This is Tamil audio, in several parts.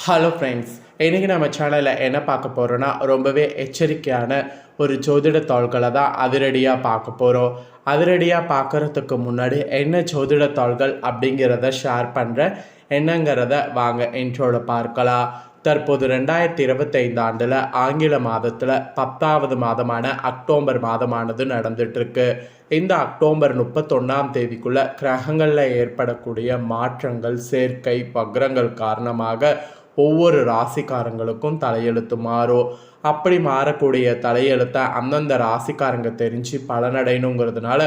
ஹலோ ஃப்ரெண்ட்ஸ், இன்றைக்கி நம்ம சேனலில் என்ன பார்க்க போகிறோன்னா ரொம்பவே எச்சரிக்கையான ஒரு ஜோதிட தாள்களை தான் அதிரடியாக பார்க்க போகிறோம். அதிரடியாக பார்க்குறதுக்கு முன்னாடி என்ன ஜோதிட தாள்கள் அப்படிங்கிறத ஷேர் பண்ணுறேன். என்னங்கிறத வாங்க இன்ட்ரோவில் பார்க்கலாம். தற்போது 2025 ஆண்டில் ஆங்கில மாதத்தில் 10வது மாதமான அக்டோபர் மாதமானது நடந்துகிட்ருக்கு. இந்த அக்டோபர் 31ஆம் தேதிக்குள்ளே கிரகங்களில் ஏற்படக்கூடிய மாற்றங்கள், சேர்க்கை, வக்ரங்கள் காரணமாக ஒவ்வொரு ராசிக்காரங்களுக்கும் தலையெழுத்து மாறும். அப்படி மாறக்கூடிய தலையெழுத்தை அந்தந்த ராசிக்காரங்க தெரிஞ்சு பலனடையணுங்கிறதுனால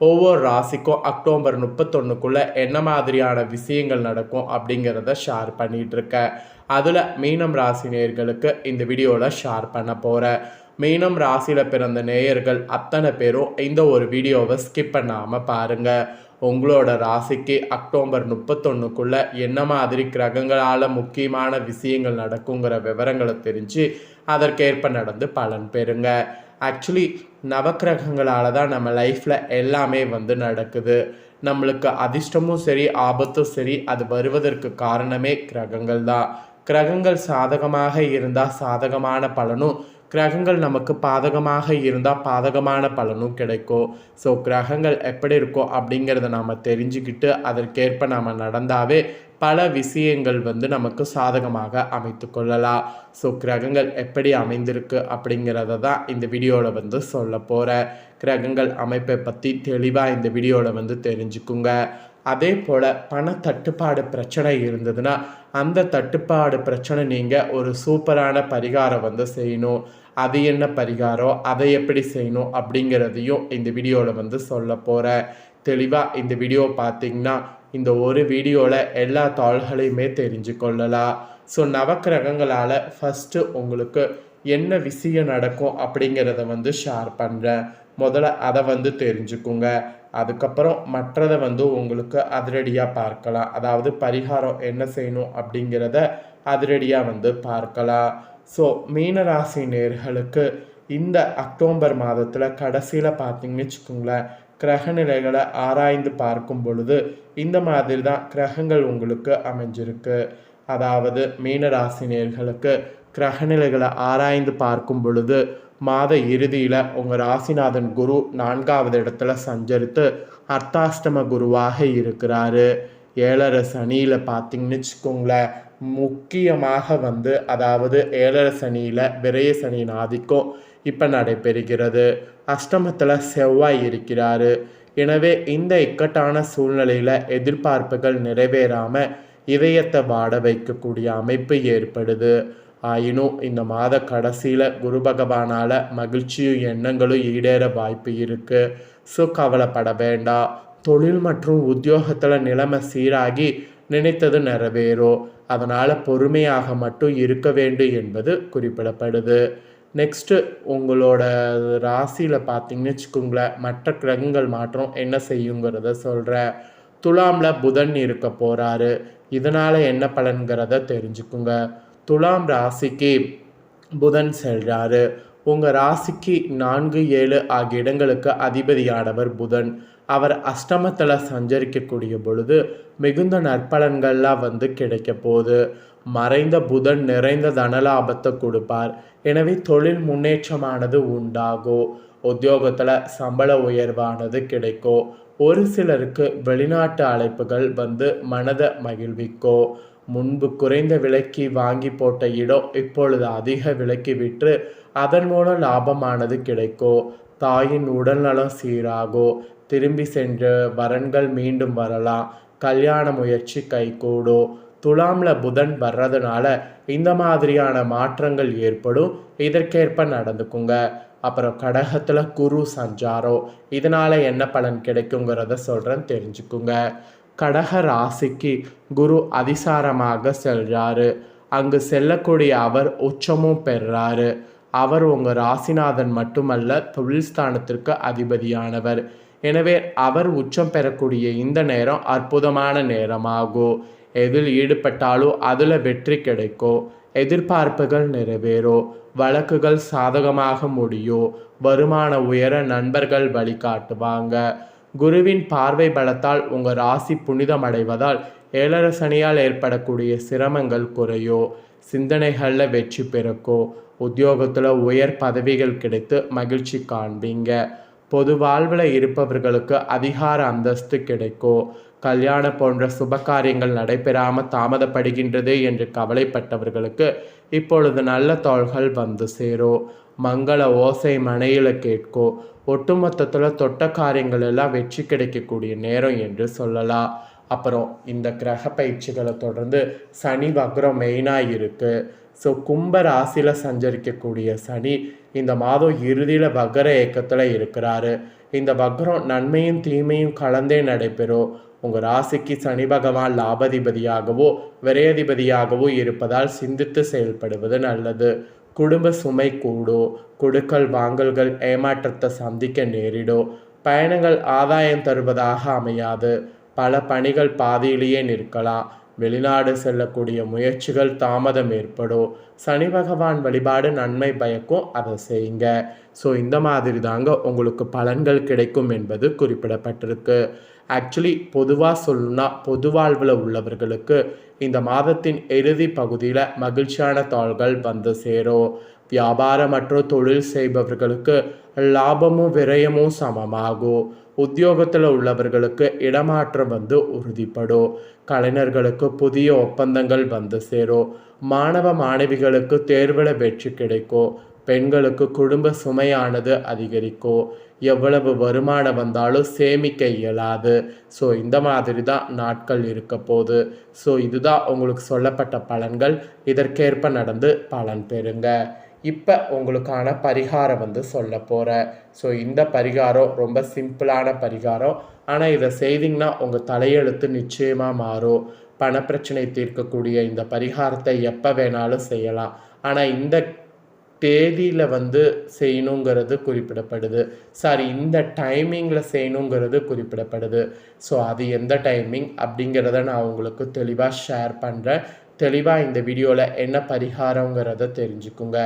ஒவ்வொரு ராசிக்கும் அக்டோபர் 31க்குள்ளே என்ன மாதிரியான விஷயங்கள் நடக்கும் அப்படிங்கிறத ஷேர் பண்ணிகிட்ருக்கேன். அதில் மீனம் ராசி நேயர்களுக்கு இந்த வீடியோவில் ஷேர் பண்ண போகிறேன். மீனம் ராசியில் பிறந்த நேயர்கள் அத்தனை பேரும் இந்த ஒரு வீடியோவை ஸ்கிப் பண்ணாமல் பாருங்கள். உங்களோட ராசிக்கு அக்டோபர் 31க்குள்ளே என்ன மாதிரி கிரகங்களால் முக்கியமான விஷயங்கள் நடக்குங்கிற விவரங்களை தெரிஞ்சு அதற்கேற்ப நடந்து பலன் பெறுங்க. ஆக்சுவலி நவக்கிரகங்களால் தான் நம்ம லைஃப்பில் எல்லாமே நடக்குது. நம்மளுக்கு அதிர்ஷ்டமும் சரி, ஆபத்தும் சரி, அது வருவதற்கு காரணமே கிரகங்கள் தான். கிரகங்கள் சாதகமாக இருந்தால் சாதகமான பலனும், கிரகங்கள் நமக்கு பாதகமாக இருந்தால் பாதகமான பலனும் கிடைக்கும். ஸோ கிரகங்கள் எப்படி இருக்கோ அப்படிங்கிறத நாம் தெரிஞ்சுக்கிட்டு அதற்கேற்ப நாம் நடந்தாவே பல விஷயங்கள் நமக்கு சாதகமாக அமைத்து கொள்ளலாம். ஸோ கிரகங்கள் எப்படி அமைந்திருக்கு அப்படிங்கிறத தான் இந்த வீடியோவில் சொல்ல போகிறேன். கிரகங்கள் அமைப்பை பற்றி தெளிவாக இந்த வீடியோவில் தெரிஞ்சுக்குங்க. அதே போல் பண தட்டுப்பாடு பிரச்சனை இருந்ததுன்னா அந்த தட்டுப்பாடு பிரச்சனை நீங்கள் ஒரு சூப்பரான பரிகாரம் செய்யணும். அது என்ன பரிகாரம், அதை எப்படி செய்யணும் அப்படிங்கிறதையும் இந்த வீடியோவில் சொல்ல போகிறேன். தெளிவாக இந்த வீடியோ பார்த்திங்கன்னா இந்த ஒரு வீடியோவில் எல்லா தாள்களையுமே தெரிஞ்சு கொள்ளலாம். ஸோ நவக்கிரகங்களால் ஃபஸ்ட்டு உங்களுக்கு என்ன விஷயம் நடக்கும் அப்படிங்கிறத ஷேர் பண்ணுறேன். முதல்ல அதை தெரிஞ்சுக்குங்க. அதுக்கப்புறம் மற்றதை உங்களுக்கு அதிரடியாக பார்க்கலாம். அதாவது பரிகாரம் என்ன செய்யணும் அப்படிங்கிறத அதிரடியாக பார்க்கலாம். ஸோ மீனராசி நேயர்களுக்கு இந்த அக்டோபர் மாதத்தில் கடைசியில் பார்த்தீங்கன்னு வச்சுக்கோங்களேன், கிரகநிலைகளை ஆராய்ந்து பார்க்கும் பொழுது இந்த மாதிரி தான் கிரகங்கள் உங்களுக்கு அமைஞ்சிருக்கு. அதாவது மீனராசி நேயர்களுக்கு கிரகநிலைகளை ஆராய்ந்து பார்க்கும் பொழுது மாத இறுதியில் உங்கள் ராசிநாதன் குரு 4வது இடத்துல சஞ்சரித்து அர்த்தாஷ்டம குருவாக இருக்கிறாரு. 7.5 சனியில் பார்த்தீங்கன்னு வச்சுக்கோங்களேன், முக்கியமாக அதாவது 7.5 சனியில் விரய சனியின் ஆதிக்கம் இப்போ நடைபெறுகிறது. அஷ்டமத்தில் செவ்வாய் இருக்கிறாரு. எனவே இந்த இக்கட்டான சூழ்நிலையில் எதிர்பார்ப்புகள் நிறைவேறாமல் இதயத்தை வாட வைக்கக்கூடிய அமைப்பு ஏற்படுது. ஆயினும் இந்த மாத கடைசியில் குரு பகவானால் மகிழ்ச்சியும் எண்ணங்களும் ஈடேற வாய்ப்பு இருக்குது. ஸோ கவலைப்பட வேண்டாம். தொழில் மற்றும் உத்தியோகத்தில் நிலைமை சீராகி நினைத்தது நிறைவேறும். அதனால் பொறுமையாக மட்டும் இருக்க வேண்டும் என்பது குறிப்பிடப்படுது. நெக்ஸ்ட்டு உங்களோட ராசியில் பார்த்தீங்கன்னு வச்சுக்கோங்களேன், மற்ற கிரகங்கள் மாற்றம் என்ன செய்யுங்கிறத சொல்கிறேன். துலாமில் புதன் இருக்க போகிறாரு. இதனால் என்ன பலன்கிறத தெரிஞ்சுக்குங்க. துலாம் ராசிக்கு புதன் செல்கிறாரு. உங்கள் ராசிக்கு 4, 7 ஆகிய இடங்களுக்கு அதிபதியானவர் புதன். அவர் அஷ்டமத்தில் சஞ்சரிக்கக்கூடிய பொழுது மிகுந்த நற்பலன்கள்லாம் கிடைக்க போகுது. மறைந்த புதன் நிறைந்த தனலாபத்தை கொடுப்பார். எனவே தொழில் முன்னேற்றமானது உண்டாகும். உத்தியோகத்தில் சம்பள உயர்வானது கிடைக்கும். ஒரு சிலருக்கு வெளிநாட்டு அழைப்புகள் மனதை மகிழ்விக்கும். முன்பு குறைந்த விலைக்கு வாங்கி போட்ட இடம் இப்பொழுது அதிக விலைக்கு விற்று அதன் மூலம் லாபமானது கிடைக்கும். தாயின் உடல்நலம் சீராகும். திரும்பி சென்ற வரன்கள் மீண்டும் வரலாம். கல்யாண முயற்சி கைகூடும். துலாமில் புதன் வர்றதுனால இந்த மாதிரியான மாற்றங்கள் ஏற்படும். இதற்கேற்ப நடந்துக்குங்க. அப்புறம் கடகத்தில் குரு சஞ்சாரம். இதனால் என்ன பலன் கிடைக்குங்கிறத சொல்கிறேன், தெரிஞ்சுக்குங்க. கடக ராசிக்கு குரு அதிசாரமாக செல்கிறாரு. அங்கு செல்லக்கூடிய அவர் உச்சமும் பெறுறாரு. அவர் உங்கள் ராசிநாதன் மட்டுமல்ல, தொழில் ஸ்தானத்திற்கு அதிபதியானவர். எனவே அவர் உச்சம் பெறக்கூடிய இந்த நேரம் அற்புதமான நேரமாகும். எதில் ஈடுபட்டாலும் அதில் வெற்றி கிடைக்கும். எதிர்பார்ப்புகள் நிறைவேறும். வழக்குகள் சாதகமாக முடியும். வருமான உயர நண்பர்கள் வழிகாட்டுவாங்க. குருவின் பார்வை பலத்தால் உங்கள் ராசி புனிதம் அடைவதால் 7 சனியால் ஏற்படக்கூடிய சிரமங்கள் குறையோ, சிந்தனைகளில் வெற்றி பிறக்கோ, உத்தியோகத்தில் உயர் பதவிகள் கிடைத்து மகிழ்ச்சி காண்பீங்க. பொது வாழ்வில் இருப்பவர்களுக்கு அதிகார அந்தஸ்து கிடைக்கும். கல்யாணம் போன்ற சுப காரியங்கள் நடைபெறாமல் தாமதப்படுகின்றது என்று கவலைப்பட்டவர்களுக்கு இப்பொழுது நல்ல தோள்கள் வந்து சேரும். மங்கள ஓசை மனையில் கேட்கும். ஒட்டுமொத்தத்தில் தொட்ட காரியங்கள் எல்லாம் வெற்றி கிடைக்கக்கூடிய நேரம் என்று சொல்லலாம். அப்புறம் இந்த கிரக பயிற்சிகளை தொடர்ந்து சனி வக்ரம் மெயினாக இருக்குது. ஸோ கும்ப ராசியில் சஞ்சரிக்கக்கூடிய சனி இந்த மாதம் இறுதியில் வக்ர இயக்கத்தில் இருக்கிறாரு. இந்த வக்ரம் நன்மையும் தீமையும் கலந்தே நடைபெறும். உங்கள் ராசிக்கு சனி பகவான் லாபாதிபதியாகவோ விரையதிபதியாகவோ இருப்பதால் சிந்தித்து செயல்படுவது நல்லது. குடும்ப சுமை கூடும். கொடுக்கல் வாங்கல்கள் ஏமாற்றத்தை சந்திக்க நேரிடும். பயணங்கள் ஆதாயம் தருவதாக அமையாது. பல பணிகள் பாதியிலேயே நிற்கலாம். வெளிநாடு செல்லக்கூடிய முயற்சிகள் தாமதம் ஏற்படும். சனி பகவான் வழிபாடு நன்மை பயக்கும், அதை செய்யுங்க. ஸோ இந்த மாதிரி தாங்க உங்களுக்கு பலன்கள் கிடைக்கும் என்பது குறிப்பிடப்பட்டிருக்கு. ஆக்சுவலி பொதுவாக சொல்லணும்னா பொது வாழ்வில் உள்ளவர்களுக்கு இந்த மாதத்தின் இறுதி பகுதியில் மகிழ்ச்சியான தாள்கள் வந்து சேரும். வியாபாரம் மற்றும் தொழில் செய்பவர்களுக்கு லாபமும் விரயமும் சமமாகும். உத்தியோகத்தில் உள்ளவர்களுக்கு இடமாற்றம் வந்து உறுதிப்படும். கலைஞர்களுக்கு புதிய ஒப்பந்தங்கள் வந்து சேரும். மாணவ மாணவிகளுக்கு தேர்வில் வெற்றி கிடைக்கும். பெண்களுக்கு குடும்ப சுமையானது அதிகரிக்கும். எவ்வளவு வருமானம் வந்தாலும் சேமிக்க இயலாது. ஸோ இந்த மாதிரி தான் நாட்கள் இருக்க போகுது. ஸோ இதுதான் உங்களுக்கு சொல்லப்பட்ட பலன்கள். இதற்கேற்ப நடந்து பலன் பெறுங்க. இப்போ உங்களுக்கான பரிகாரம் வந்து சொல்ல போகிறேன். ஸோ இந்த பரிகாரம் ரொம்ப சிம்பிளான பரிகாரம். ஆனால் இதை செய்திங்கன்னா உங்கள் தலையெழுத்து நிச்சயமாக மாறும். பணப்பிரச்சனை தீர்க்கக்கூடிய இந்த பரிகாரத்தை எப்போ வேணாலும் செய்யலாம். ஆனால் இந்த தேதியில் வந்து செய்யணுங்கிறது குறிப்பிடப்படுது. இந்த டைமிங்கில் செய்யணுங்கிறது குறிப்பிடப்படுது. ஸோ அது எந்த டைமிங் அப்படிங்கிறத நான் உங்களுக்கு தெளிவாக ஷேர் பண்ணுறேன். தெளிவாக இந்த வீடியோவில் என்ன பரிகாரங்கிறத தெரிஞ்சுக்குங்க.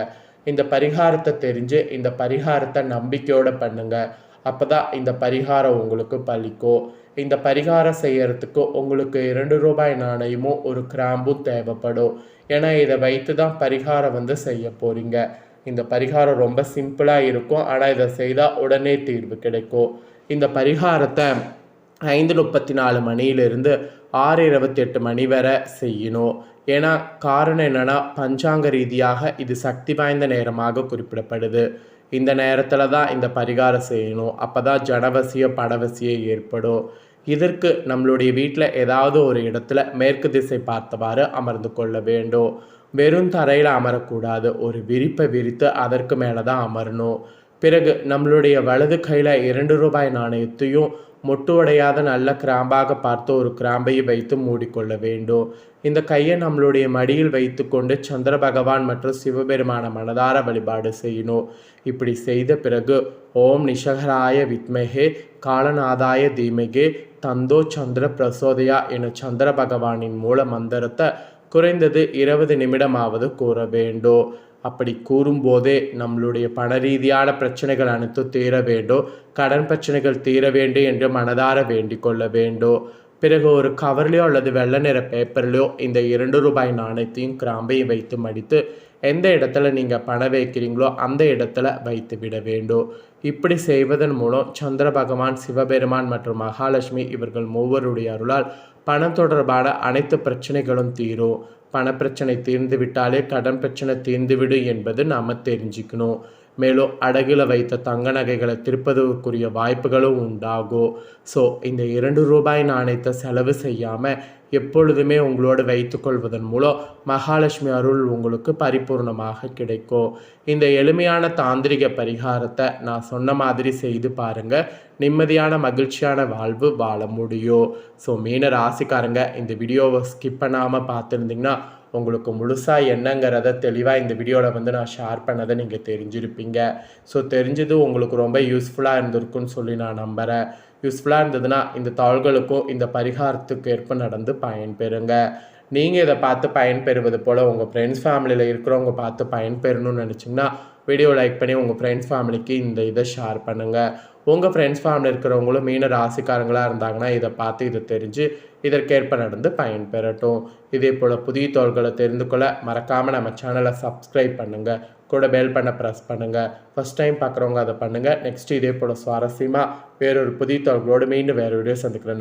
இந்த பரிகாரத்தை தெரிஞ்சு இந்த பரிகாரத்தை நம்பிக்கையோடு பண்ணுங்கள். அப்போ தான் இந்த பரிகாரம் உங்களுக்கு பலிக்கும். இந்த பரிகாரம் செய்யறதுக்கு உங்களுக்கு 2 ரூபாய் நாணயமும் ஒரு கிராம்பும் தேவைப்படும். ஏன்னா இதை வைத்து தான் பரிகாரம் வந்து செய்ய போகிறீங்க. இந்த பரிகாரம் ரொம்ப சிம்பிளாக இருக்கும். ஆனால் இதை செய்தால் உடனே தீர்வு கிடைக்கும். இந்த பரிகாரத்தை 5:34 மணியிலிருந்து 6:28 மணி வரை செய்யணும். ஏன்னா காரணம் என்னென்னா பஞ்சாங்க ரீதியாக இது சக்தி வாய்ந்த நேரமாக குறிப்பிடப்படுது. இந்த நேரத்தில் தான் இந்த பரிகாரம் செய்யணும். அப்போ தான் ஜனவசிய படவசியம் ஏற்படும். இதற்கு நம்மளுடைய வீட்டில் ஏதாவது ஒரு இடத்துல மேற்கு திசை பார்த்தவாறு அமர்ந்து கொள்ள வேண்டும். வெறும் தரையில் அமரக்கூடாது. ஒரு விரிப்பை விரித்து அதற்கு மேலே தான் அமரணும். பிறகு நம்மளுடைய வலது கையில் 2 ரூபாய் நாணயத்தையும் மொட்டு உடையாத நல்ல கிராம்பாக பார்த்து ஒரு கிராம்பையை வைத்து மூடிக்கொள்ள வேண்டும். இந்த கையை நம்மளுடைய மடியில் வைத்து கொண்டு சந்திர பகவான் மற்றும் சிவபெருமான மனதார வழிபாடு செய்யணும். இப்படி செய்த பிறகு ஓம் நிஷகராய வித்மகே காலநாதாய தீமகே தந்தோ சந்திர பிரசோதயா என சந்திர பகவானின் மூல மந்திரத்தை குறைந்தது 20 நிமிடமாவது கூற வேண்டும். அப்படி கூறும்போதே நம்மளுடைய பண ரீதியான பிரச்சனைகள் அனைத்தும் தீர வேண்டும். கடன் பிரச்சனைகள் தீர வேண்டும் என்று மனதார வேண்டிக் கொள்ள வேண்டும். பிறகு ஒரு கவர்லையோ அல்லது வெள்ளை நிற பேப்பர்லையோ இந்த 2 ரூபாய் நாணயத்தையும் கிராம்பையும் வைத்து மடித்து எந்த இடத்துல நீங்கள் பணம் வைக்கிறீங்களோ அந்த இடத்துல வைத்து விட வேண்டும். இப்படி செய்வதன் மூலம் சந்திர பகவான், சிவபெருமான் மற்றும் மகாலட்சுமி இவர்கள் மூவருடைய அருளால் பணம் தொடர்பான அனைத்து பிரச்சனைகளும் தீரும். பணப்பிரச்சனை தீர்ந்து விட்டாலே கடன் பிரச்சனை தீர்ந்துவிடும் என்பது நாம் தெரிஞ்சுக்கணும். மேலும் அடகில் வைத்த தங்க நகைகளை திருப்பதற்குரிய வாய்ப்புகளும் உண்டாகும். ஸோ இந்த 2 ரூபாய் நாணயத்தை செலவு செய்யாமல் எப்பொழுதுமே உங்களோடு வைத்துக்கொள்வதன் மூலம் மகாலட்சுமி அருள் உங்களுக்கு பரிபூர்ணமாக கிடைக்கும். இந்த எளிமையான தாந்திரிக பரிகாரத்தை நான் சொன்ன மாதிரி செய்து பாருங்கள். நிம்மதியான மகிழ்ச்சியான வாழ்வு வாழ முடியும். ஸோ மீன ராசிக்காரங்க இந்த வீடியோவை ஸ்கிப் பண்ணாமல் பார்த்துருந்தீங்கன்னா உங்களுக்கு முழுசாக என்னங்கிறத தெளிவாக இந்த வீடியோவில் வந்து நான் ஷேர் பண்ணதை நீங்கள் தெரிஞ்சிருப்பீங்க. ஸோ தெரிஞ்சது உங்களுக்கு ரொம்ப யூஸ்ஃபுல்லாக இருந்திருக்குன்னு சொல்லி நான் நம்புகிறேன். யூஸ்ஃபுல்லாக இருந்ததுன்னா இந்த தாள்களுக்கும் இந்த பரிகாரத்துக்கு ஏற்ப நடந்து பயன்பெறுங்க. நீங்கள் இதை பார்த்து பயன்பெறுவது போல் உங்கள் ஃப்ரெண்ட்ஸ் ஃபேமிலியில் இருக்கிறவங்க பார்த்து பயன்பெறணும்னு நினச்சிங்கன்னா வீடியோ லைக் பண்ணி உங்கள் ஃப்ரெண்ட்ஸ் ஃபேமிலிக்கு இந்த இதை ஷேர் பண்ணுங்கள். உங்கள் ஃப்ரெண்ட்ஸ் ஃபேமிலி இருக்கிறவங்களும் மீன ராசிக்காரங்களாக இருந்தாங்கன்னா இதை பார்த்து இதை தெரிஞ்சு இதற்கேற்ப நடந்து பயன்பெறட்டும். இதே போல் புதிய தகவல்களை தெரிந்து கொள்ள மறக்காமல் நம்ம சேனலை சப்ஸ்கிரைப் பண்ணுங்கள். கூட பெல் பண்ண ப்ரெஸ் பண்ணுங்கள். ஃபஸ்ட் டைம் பார்க்குறவங்க அதை பண்ணுங்கள். நெக்ஸ்ட் இதே போல் சுவாரஸ்யமாக வேறொரு புதிய தகவலோடு மீண்டும் வேறு வீடியோ சந்திக்கிறேன்.